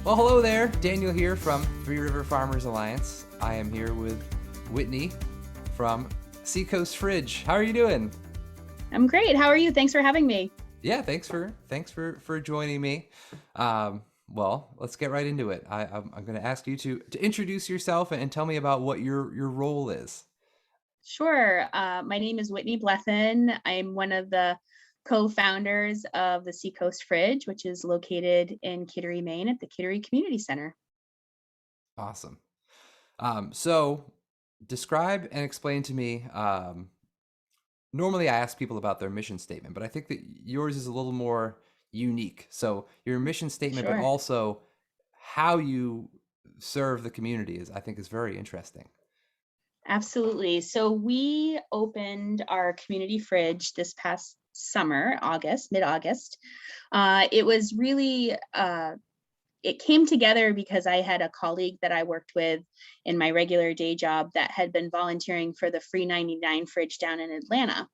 Well, hello there. Daniel here from Three River Farmers Alliance. I am here with Whitney from Seacoast Fridge. How are you doing? I'm great. How are you? Thanks for having me. Yeah, thanks for joining me. Well, let's get right into it. I'm going to ask you to introduce yourself and tell me about what your role is. Sure. My name is Whitney Blethen. I'm one of the co-founders of the Seacoast Fridge, which is located in Kittery, Maine at the Kittery Community Center. Awesome. So describe and explain to me. Normally, I ask people about their mission statement, but I think that yours is a little more unique. So your mission statement, but Sure. also how you serve the community is, I think, is very interesting. Absolutely. So we opened our community fridge this past summer, August, mid-August. It was really it came together because I had a colleague that I worked with in my regular day job that had been volunteering for the Free 99 fridge down in Atlanta.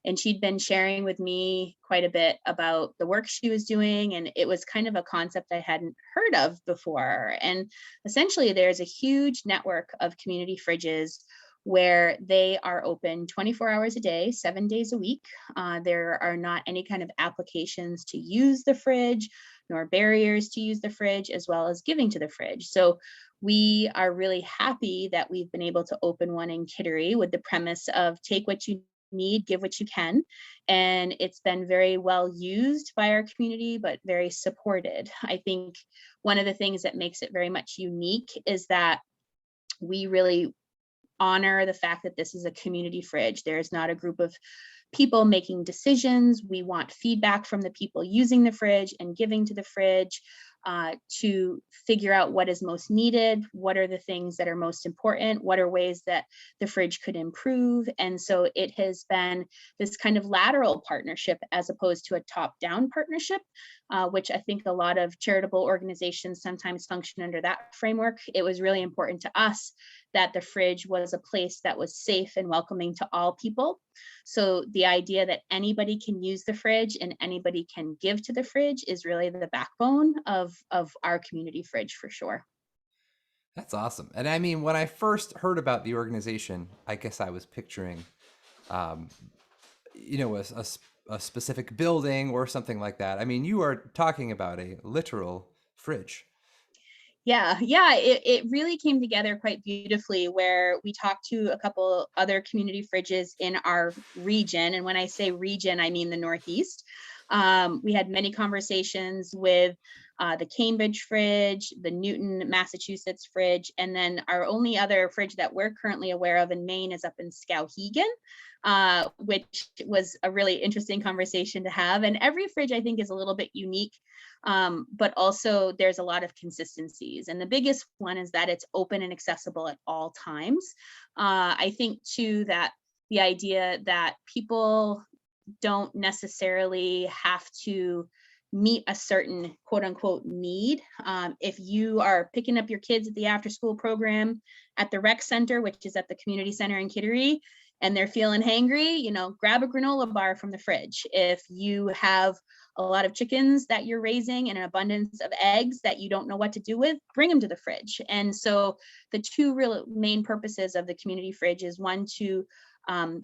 And she'd been sharing with me quite a bit about the work she was doing. And it was kind of a concept I hadn't heard of before. And essentially, there's a huge network of community fridges where they are open 24 hours a day, 7 days a week. There are not any kind of applications to use the fridge, nor barriers to use the fridge, as well as giving to the fridge. So we are really happy that we've been able to open one in Kittery with the premise of take what you need, give what you can. And it's been very well used by our community, but very supported. I think one of the things that makes it very much unique is that we really honor the fact that this is a community fridge. There is not a group of people making decisions. We want feedback from the people using the fridge and giving to the fridge to figure out what is most needed, what are the things that are most important, what are ways that the fridge could improve. And so it has been this kind of lateral partnership as opposed to a top down partnership, which I think a lot of charitable organizations sometimes function under that framework. It was really important to us that the fridge was a place that was safe and welcoming to all people. So the idea that anybody can use the fridge and anybody can give to the fridge is really the backbone of our community fridge for sure. That's awesome. And I mean, when I first heard about the organization, I guess I was picturing, um, a specific building or something like that. I mean, you are talking about a literal fridge. Yeah, it really came together quite beautifully where we talked to a couple other community fridges in our region. And when I say region, I mean the Northeast. We had many conversations with the Cambridge fridge, the Newton, Massachusetts fridge, and then our only other fridge that we're currently aware of in Maine is up in Skowhegan, which was a really interesting conversation to have. And every fridge, I think, is a little bit unique, but also there's a lot of consistencies. And the biggest one is that it's open and accessible at all times. I think, too, that the idea that people don't necessarily have to meet a certain quote unquote need. If you are picking up your kids at the after school program at the rec center, which is at the community center in Kittery, and they're feeling hangry, grab a granola bar from the fridge. If you have a lot of chickens that you're raising and an abundance of eggs that you don't know what to do with, bring them to the fridge. And so the two real main purposes of the community fridge is one, to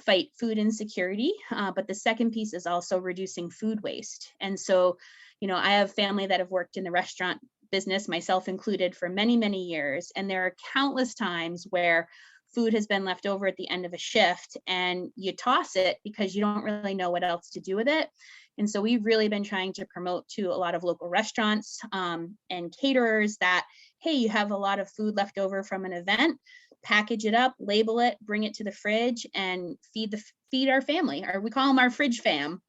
fight food insecurity, but the second piece is also reducing food waste. And so, I have family that have worked in the restaurant business, myself included, for many, many years. And there are countless times where food has been left over at the end of a shift and you toss it because you don't really know what else to do with it. And so we've really been trying to promote to a lot of local restaurants and caterers that, hey, you have a lot of food left over from an event, package it up, label it, bring it to the fridge, and feed our family, or we call them our fridge fam.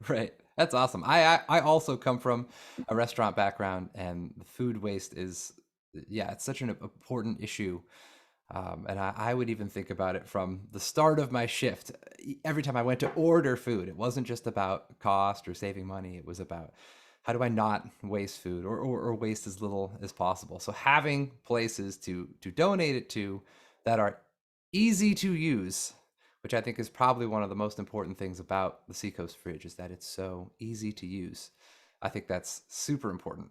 Right. That's awesome. I also come from a restaurant background, and the food waste is, yeah, it's such an important issue. And I would even think about it from the start of my shift. Every time I went to order food, it wasn't just about cost or saving money. It was about how do I not waste food or waste as little as possible. So having places to donate it to that are easy to use, which I think is probably one of the most important things about the Seacoast Fridge, is that it's so easy to use. I think that's super important.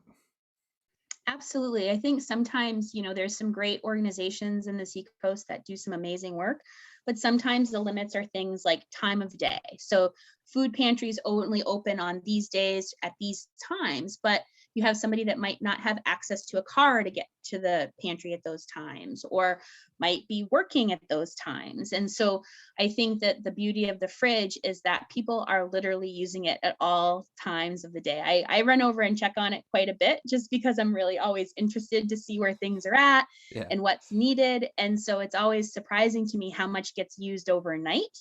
Absolutely. I think sometimes, there's some great organizations in the Seacoast that do some amazing work, but sometimes the limits are things like time of day. So food pantries only open on these days at these times, but you have somebody that might not have access to a car to get to the pantry at those times, or might be working at those times. And so I think that the beauty of the fridge is that people are literally using it at all times of the day. I run over and check on it quite a bit just because I'm really always interested to see where things are at Yeah. and what's needed. And so it's always surprising to me how much gets used overnight.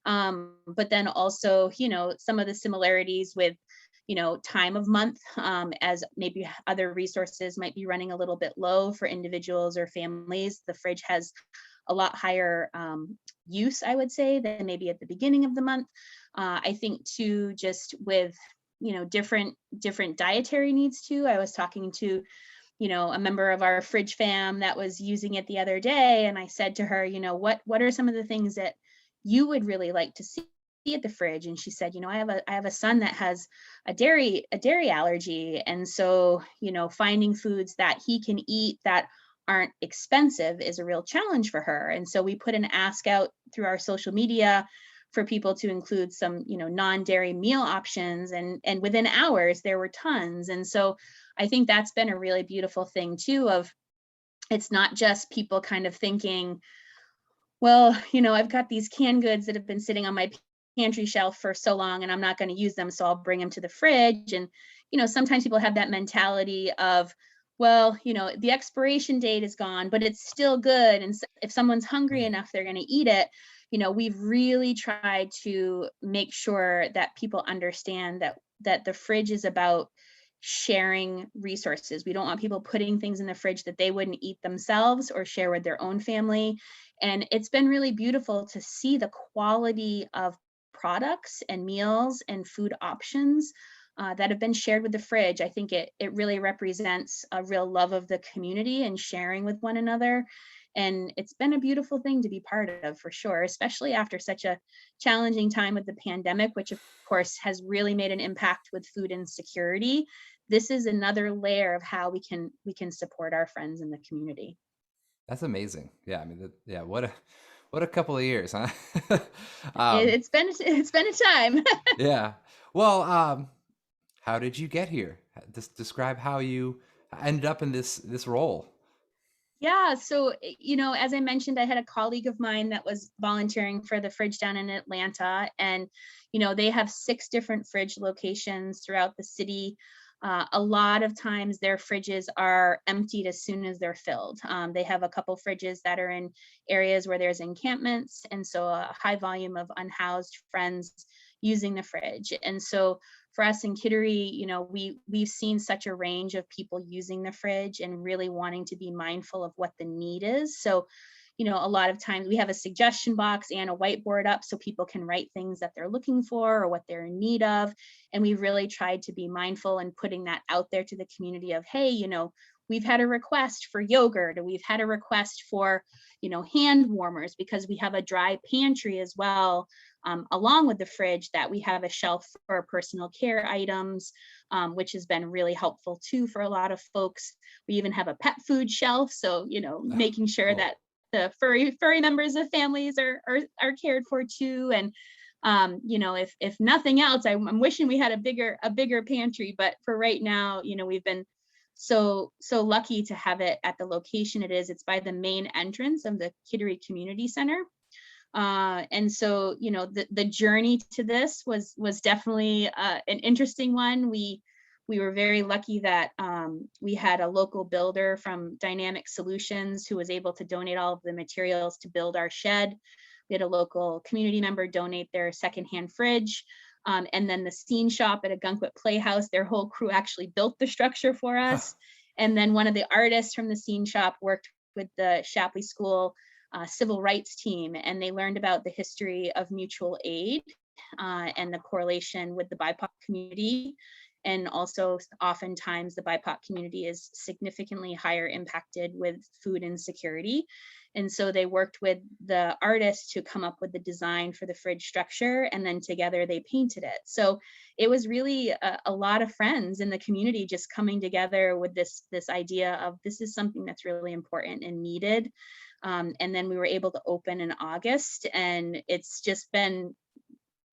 But then also, some of the similarities with time of month, as maybe other resources might be running a little bit low for individuals or families. The fridge has a lot higher use, I would say, than maybe at the beginning of the month. I think too, just with different dietary needs too. I was talking to a member of our fridge fam that was using it the other day, and I said to her, what are some of the things that you would really like to see at the fridge? And she said, I have a son that has a dairy allergy, and so finding foods that he can eat that aren't expensive is a real challenge for her. And so we put an ask out through our social media for people to include some non-dairy meal options, and within hours there were tons. And so I think that's been a really beautiful thing too, of it's not just people kind of thinking, well, I've got these canned goods that have been sitting on my pantry shelf for so long and I'm not going to use them, so I'll bring them to the fridge. And sometimes people have that mentality of, well, the expiration date is gone, but it's still good, and if someone's hungry Right. enough, they're going to eat it. We've really tried to make sure that people understand that the fridge is about sharing resources. We don't want people putting things in the fridge that they wouldn't eat themselves or share with their own family. And it's been really beautiful to see the quality of products and meals and food options that have been shared with the fridge. I think it really represents a real love of the community and sharing with one another. And it's been a beautiful thing to be part of, for sure, especially after such a challenging time with the pandemic, which of course has really made an impact with food insecurity. This is another layer of how we can support our friends in the community. That's amazing. Yeah, I mean, yeah, what a couple of years, huh? It, um, it's been it's been a time. yeah. Well, how did you get here? Describe how you ended up in this role. Yeah, so as I mentioned, I had a colleague of mine that was volunteering for the fridge down in Atlanta, and they have 6 different fridge locations throughout the city. A lot of times their fridges are emptied as soon as they're filled. They have a couple fridges that are in areas where there's encampments, and so a high volume of unhoused friends using the fridge. And so for us in Kittery, we've seen such a range of people using the fridge and really wanting to be mindful of what the need is. So, a lot of times we have a suggestion box and a whiteboard up so people can write things that they're looking for or what they're in need of. And we really tried to be mindful and putting that out there to the community of, hey, we've had a request for yogurt, or we've had a request for, hand warmers, because we have a dry pantry as well, along with the fridge, that we have a shelf for personal care items, which has been really helpful too for a lot of folks. We even have a pet food shelf, so Oh, making sure cool. that the furry members of families are cared for too. And if nothing else, I'm wishing we had a bigger pantry, but for right now, we've been so lucky to have it at the location it is. It's by the main entrance of the Kittery Community Center. And so the journey to this was definitely an interesting one. We were very lucky that we had a local builder from Dynamic Solutions who was able to donate all of the materials to build our shed. We had a local community member donate their secondhand fridge. And then the scene shop at a Gunkwit Playhouse, their whole crew actually built the structure for us. And then one of the artists from the scene shop worked with the Shapley School civil rights team, and they learned about the history of mutual aid and the correlation with the BIPOC community. And also oftentimes the BIPOC community is significantly higher impacted with food insecurity. And so they worked with the artist to come up with the design for the fridge structure, and then together they painted it. So it was really a lot of friends in the community just coming together with this idea of this is something that's really important and needed. And then we were able to open in August, and it's just been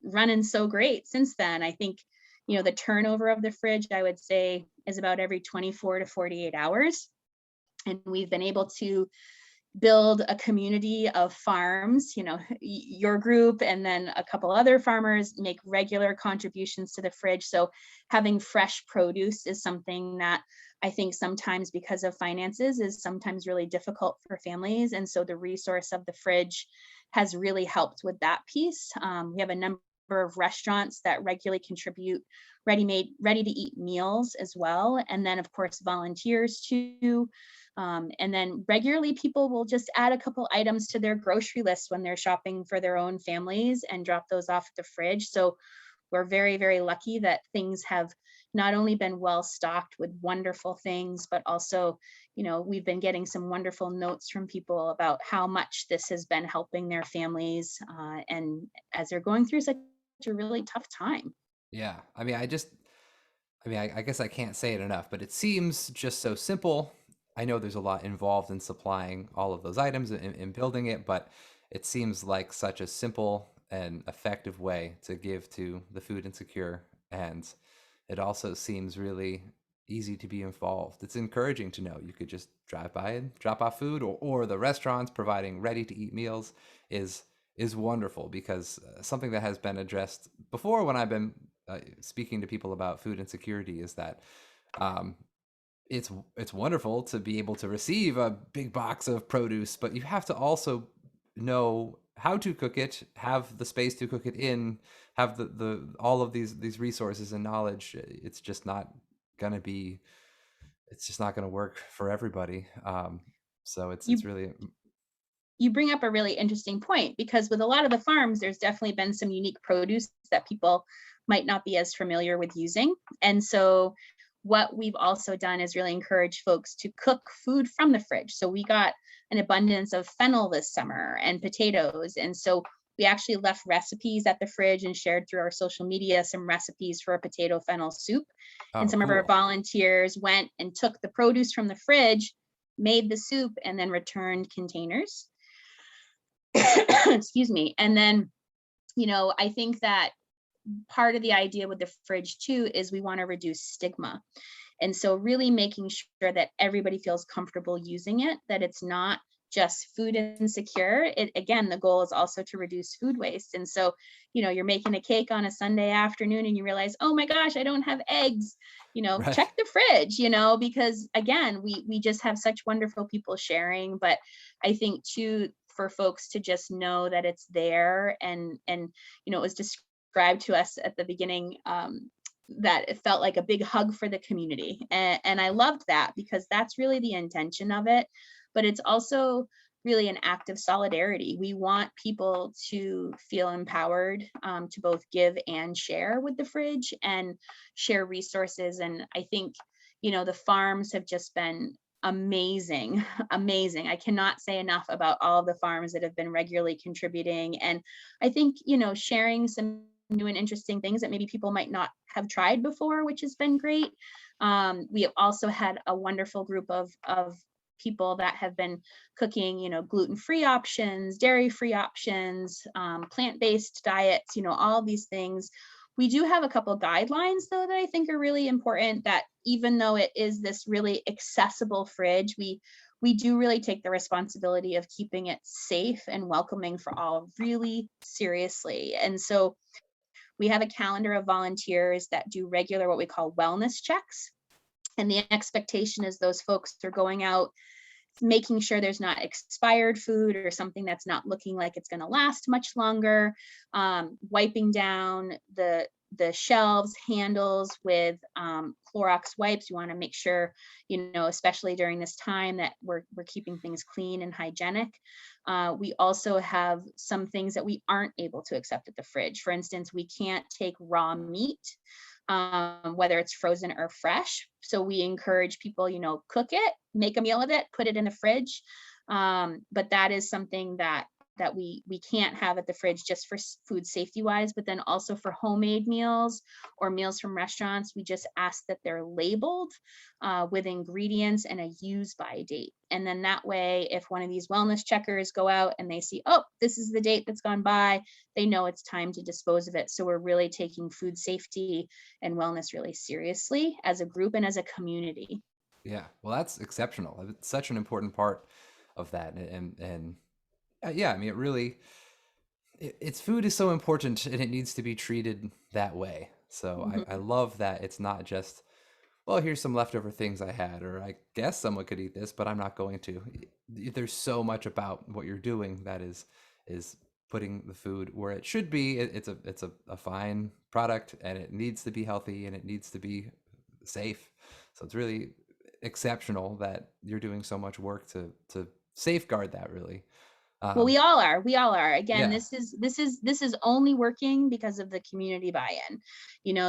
running so great since then. I think, the turnover of the fridge, I would say, is about every 24 to 48 hours. And we've been able to build a community of farms, your group and then a couple other farmers make regular contributions to the fridge. So having fresh produce is something that I think sometimes, because of finances, is sometimes really difficult for families. And so the resource of the fridge has really helped with that piece. We have a number of restaurants that regularly contribute ready-made, ready-to-eat meals as well. And then, of course, volunteers too. And then regularly people will just add a couple items to their grocery list when they're shopping for their own families and drop those off at the fridge. So we're very, very lucky that things have not only been well stocked with wonderful things, but also, we've been getting some wonderful notes from people about how much this has been helping their families, and as they're going through such a really tough time. Yeah. I guess I can't say it enough, but it seems just so simple. I know there's a lot involved in supplying all of those items and building it, but it seems like such a simple and effective way to give to the food insecure. And it also seems really easy to be involved. It's encouraging to know you could just drive by and drop off food, or the restaurants providing ready to eat meals is is wonderful, because something that has been addressed before when I've been speaking to people about food insecurity is that um, it's wonderful to be able to receive a big box of produce, but you have to also know how to cook it, have the space to cook it in, have the all of these resources and knowledge. It's just not gonna work for everybody. So it's You really you bring up a really interesting point, because with a lot of the farms, there's definitely been some unique produce that people might not be as familiar with using. And so what we've also done is really encourage folks to cook food from the fridge. So we got an abundance of fennel this summer and potatoes. And so we actually left recipes at the fridge and shared through our social media some recipes for a potato fennel soup. And oh some of our cool. volunteers went and took the produce from the fridge, made the soup, and then returned containers. Excuse me. And then, I think that part of the idea with the fridge too is we want to reduce stigma. And so really making sure that everybody feels comfortable using it, that it's not just food insecure. It, again, the goal is also to reduce food waste. And so, you're making a cake on a Sunday afternoon and you realize, oh my gosh, I don't have eggs. Right. Check the fridge, because again, we just have such wonderful people sharing. But I think too, for folks to just know that it's there, and it was described to us at the beginning, that it felt like a big hug for the community. And I loved that, because that's really the intention of it. But it's also really an act of solidarity. We want people to feel empowered, to both give and share with the fridge and share resources. And I think, the farms have just been amazing, amazing. I cannot say enough about all of the farms that have been regularly contributing. And I think, sharing some new and interesting things that maybe people might not have tried before, which has been great. We have also had a wonderful group of people that have been cooking, gluten-free options, dairy-free options, plant-based diets, all these things. We do have a couple guidelines though that I think are really important, that even though it is this really accessible fridge, we do really take the responsibility of keeping it safe and welcoming for all really seriously. And so we have a calendar of volunteers that do regular what we call wellness checks. And the expectation is those folks are going out, making sure there's not expired food or something that's not looking like it's going to last much longer, wiping down the shelves handles with Clorox wipes. You want to make sure, especially during this time, that we're keeping things clean and hygienic. We also have some things that we aren't able to accept at the fridge. For instance, we can't take raw meat. whether it's frozen or fresh. So we encourage people, cook it, make a meal of it, put it in the fridge. But that is something that we can't have at the fridge just for food safety wise, but then also for homemade meals or meals from restaurants, we just ask that they're labeled with ingredients and a use by date. And then that way, if one of these wellness checkers go out and they see, oh, this is the date that's gone by, they know it's time to dispose of it. So we're really taking food safety and wellness really seriously as a group and as a community. Yeah, well, that's exceptional. It's such an important part of that, and yeah, I mean, it really, it's food is so important, and it needs to be treated that way. So I Mhm. love that it's not just, well, here's some leftover things I had, or I guess someone could eat this, but I'm not going to. There's so much about what you're doing that is putting the food where it should be. It's a fine product, and it needs to be healthy, and it needs to be safe. So it's really exceptional that you're doing so much work to safeguard that, really. Well, Um, we all are. Again, yeah, this is only working because of the community buy-in.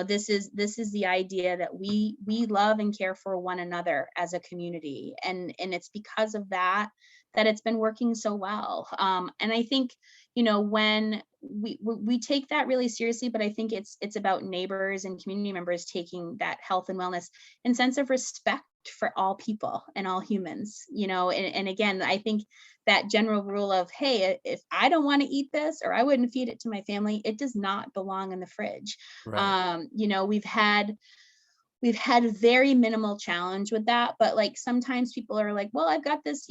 This is the idea that we love and care for one another as a community, and it's because of that it's been working so well. And I think, when we take that really seriously, but I think it's about neighbors and community members taking that health and wellness and sense of respect for all people and all humans. And again, I think that general rule of, hey, if I don't want to eat this or I wouldn't feed it to my family, it does not belong in the fridge. right, We've had very minimal challenge with that, but like sometimes people are like, well, I've got this,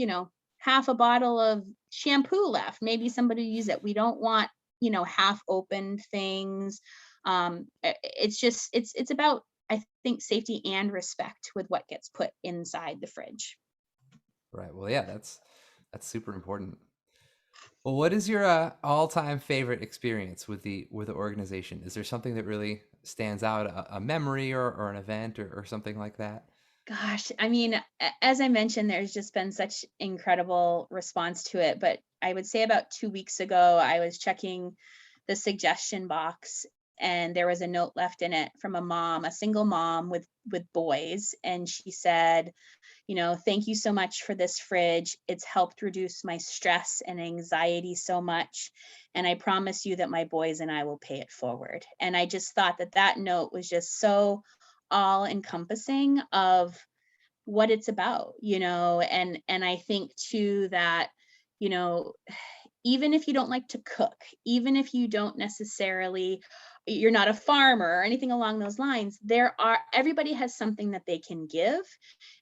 half a bottle of shampoo left, maybe somebody use it. We don't want, half opened things. It's just it's about, I think, safety and respect with what gets put inside the fridge. right. Well, yeah, that's super important. Well, what is your all-time favorite experience with the organization? Is there something that really stands out, a memory or an event or something like that? Gosh, I mean, as I mentioned, there's just been such incredible response to it. But I would say about 2 weeks ago, I was checking the suggestion box, and there was a note left in it from a mom, a single mom with boys, and she said, thank you so much for this fridge. It's helped reduce my stress and anxiety so much, and I promise you that my boys and I will pay it forward. And I just thought that note was just so all encompassing of what it's about, and I think too that, you know, even if you don't like to cook, even if you don't necessarily, you're not a farmer or anything along those lines, everybody has something that they can give,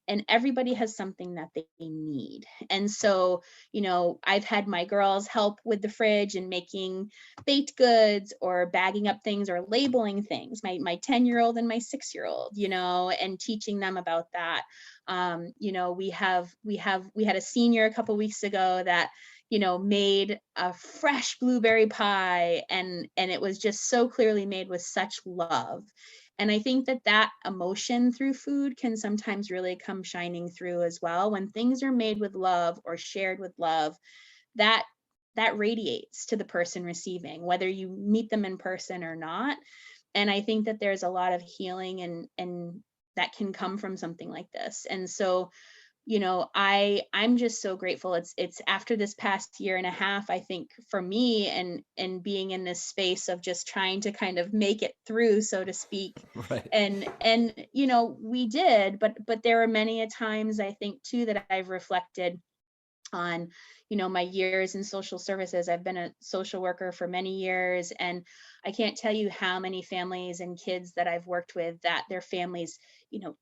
and everybody has something that they need. And so, I've had my girls help with the fridge and making baked goods or bagging up things or labeling things, my 10-year-old and my 6-year-old, and teaching them about that. We had a senior a couple weeks ago that made a fresh blueberry pie, and it was just so clearly made with such love. And I think that emotion through food can sometimes really come shining through as well. When things are made with love or shared with love, that that radiates to the person receiving, whether you meet them in person or not. And I think that there's a lot of healing and that can come from something like this. And so, I'm just so grateful. It's after this past year and a half, I think, for me, and being in this space of just trying to kind of make it through, so to speak. Right. And we did, but there are many a times, I think too, that I've reflected on my years in social services. I've been a social worker for many years, and I can't tell you how many families and kids that I've worked with that their families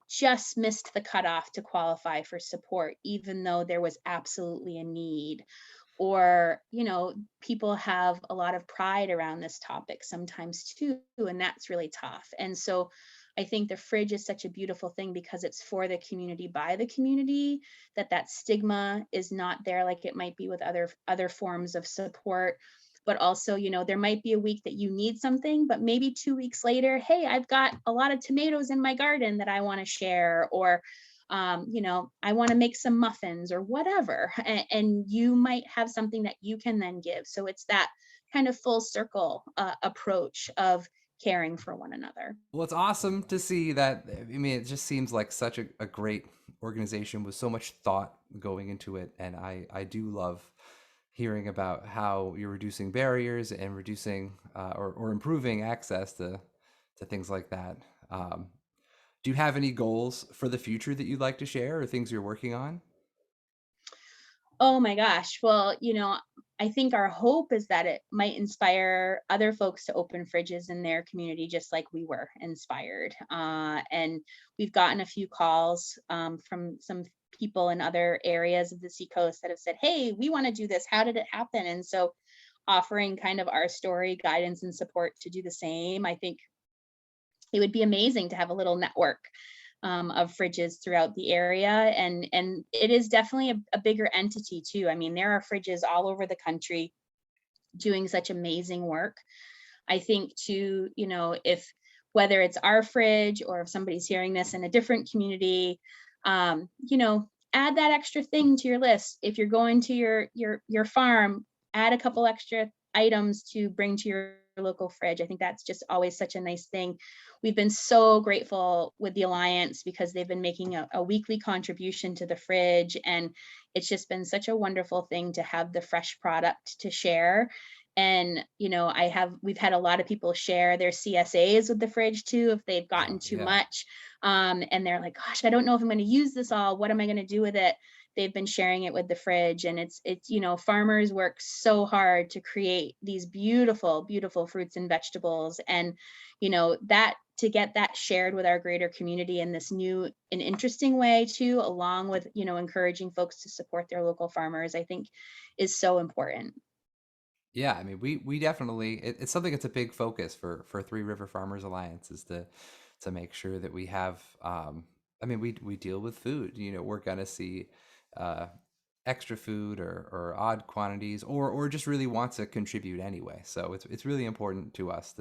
just missed the cutoff to qualify for support, even though there was absolutely a need. Or people have a lot of pride around this topic sometimes too, and that's really tough. And so I think the fridge is such a beautiful thing because it's for the community by the community, that stigma is not there like it might be with other forms of support. But also, there might be a week that you need something, but maybe 2 weeks later, hey, I've got a lot of tomatoes in my garden that I want to share, or I want to make some muffins or whatever. And you might have something that you can then give. So it's that kind of full circle approach of caring for one another. Well, it's awesome to see that. I mean, it just seems like such a great organization with so much thought going into it. And I do love hearing about how you're reducing barriers and reducing or improving access to things like that. Um, do you have any goals for the future that you'd like to share or things you're working on? Oh my gosh. Well, I think our hope is that it might inspire other folks to open fridges in their community, just like we were inspired. And we've gotten a few calls from some people in other areas of the Seacoast that have said, "Hey, we want to do this. How did it happen?" And so, offering kind of our story, guidance, and support to do the same, I think it would be amazing to have a little network of fridges throughout the area, and it is definitely a bigger entity too. I mean, there are fridges all over the country doing such amazing work. I think too, if whether it's our fridge or if somebody's hearing this in a different community, add that extra thing to your list. If you're going to your farm, add a couple extra items to bring to your local fridge. I think that's just always such a nice thing. We've been so grateful with the Alliance because they've been making a weekly contribution to the fridge. And it's just been such a wonderful thing to have the fresh product to share. And, we've had a lot of people share their CSAs with the fridge too, if they've gotten too Yeah. much. And they're like, gosh, I don't know if I'm going to use this all. What am I going to do with it? They've been sharing it with the fridge. And farmers work so hard to create these beautiful, beautiful fruits and vegetables. And, that to get that shared with our greater community in this new and interesting way too, along with, encouraging folks to support their local farmers, I think is so important. Yeah, I mean, we definitely it's something that's a big focus for Three River Farmers Alliance is to make sure that we have. I mean, we deal with food. You know, we're gonna see uh, extra food or odd quantities, or just really want to contribute anyway. So it's really important to us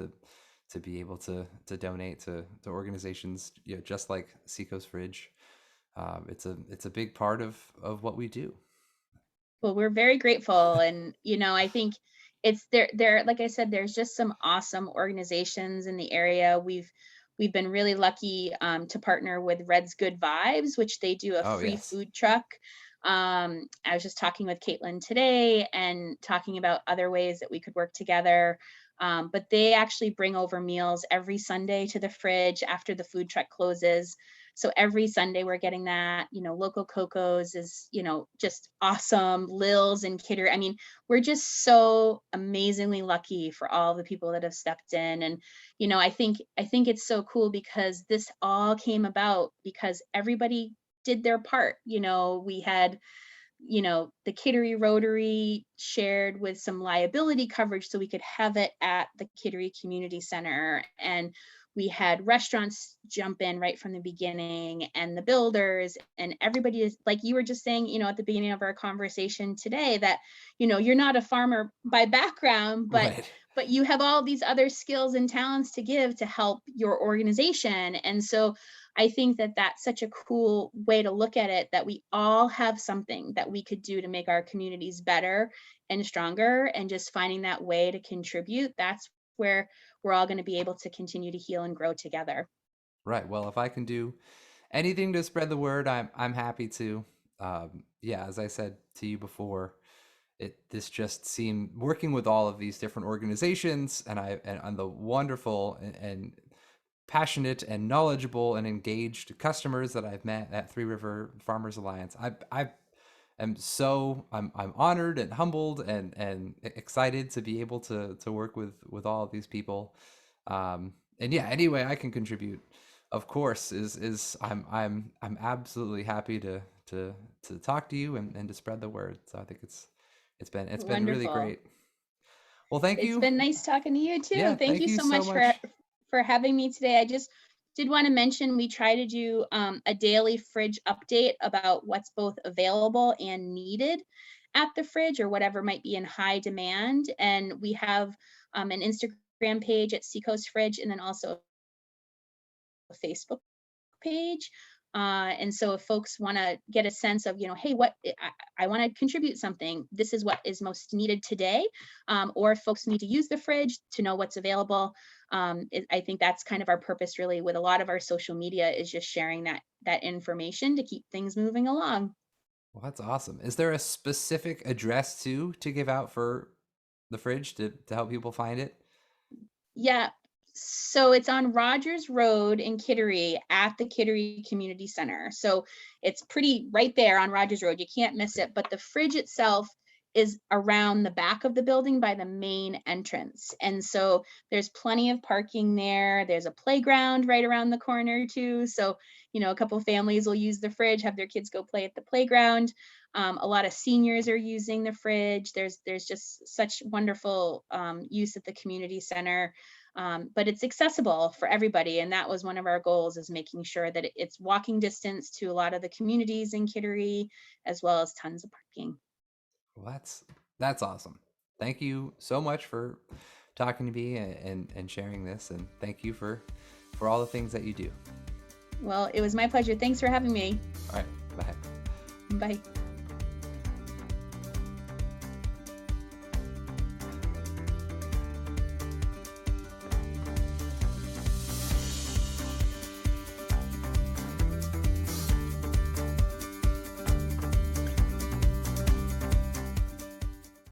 to be able to donate to organizations, you know, just like Seacoast Fridge. It's a big part of what we do. Well, we're very grateful, and I think it's there like I said, there's just some awesome organizations in the area. We've been really lucky to partner with Red's Good Vibes, which they do a Oh free yes. food truck. I was just talking with Caitlin today and talking about other ways that we could work together. But they actually bring over meals every Sunday to the fridge after the food truck closes. So every Sunday we're getting that. Local Cocos is, just awesome. Lils and Kidder. I mean, we're just so amazingly lucky for all the people that have stepped in. And, I think it's so cool because this all came about because everybody did their part. We had the Kittery Rotary shared with some liability coverage so we could have it at the Kittery Community Center. And we had restaurants jump in right from the beginning and the builders and everybody is like you were just saying, at the beginning of our conversation today that, you're not a farmer by background, but Right. you have all these other skills and talents to give to help your organization. And so I think that that's such a cool way to look at it, that we all have something that we could do to make our communities better and stronger, and just finding that way to contribute. That's where we're all going to be able to continue to heal and grow together. Right. Well, if I can do anything to spread the word, I'm happy to. Yeah, as I said to you before, this just seemed working with all of these different organizations, and the wonderful and passionate and knowledgeable and engaged customers that I've met at Three River Farmers Alliance. I am so I'm honored and humbled and excited to be able to work with all of these people. And yeah, any way I can contribute, of course, is I'm absolutely happy to talk to you and to spread the word. So I think it's been really Wonderful. great. Well, thank It's you. been nice talking to you too. Yeah, Thank thank you you so so much for much. having me today. I just did want to mention we try to do a daily fridge update about what's both available and needed at the fridge or whatever might be in high demand. And we have an Instagram page at Seacoast Fridge and then also a Facebook page. And so if folks want to get a sense of, hey, I want to contribute something, this is what is most needed today. Or if folks need to use the fridge to know what's available, I think that's kind of our purpose really with a lot of our social media, is just sharing that information to keep things moving along. Well, that's awesome. Is there a specific address too to give out for the fridge to help people find it? Yeah. So it's on Rogers Road in Kittery at the Kittery Community Center. So it's pretty right there on Rogers Road. You can't miss it. But the fridge itself is around the back of the building by the main entrance. And so there's plenty of parking there. There's a playground right around the corner too. So, a couple of families will use the fridge, have their kids go play at the playground. A lot of seniors are using the fridge. There's just such wonderful use at the community center, but it's accessible for everybody, and that was one of our goals, is making sure that it's walking distance to a lot of the communities in Kittery, as well as tons of parking. Well, that's awesome. Thank you so much for talking to me and sharing this, and thank you for all the things that you do. Well, it was my pleasure. Thanks for having me. All right, bye. Bye.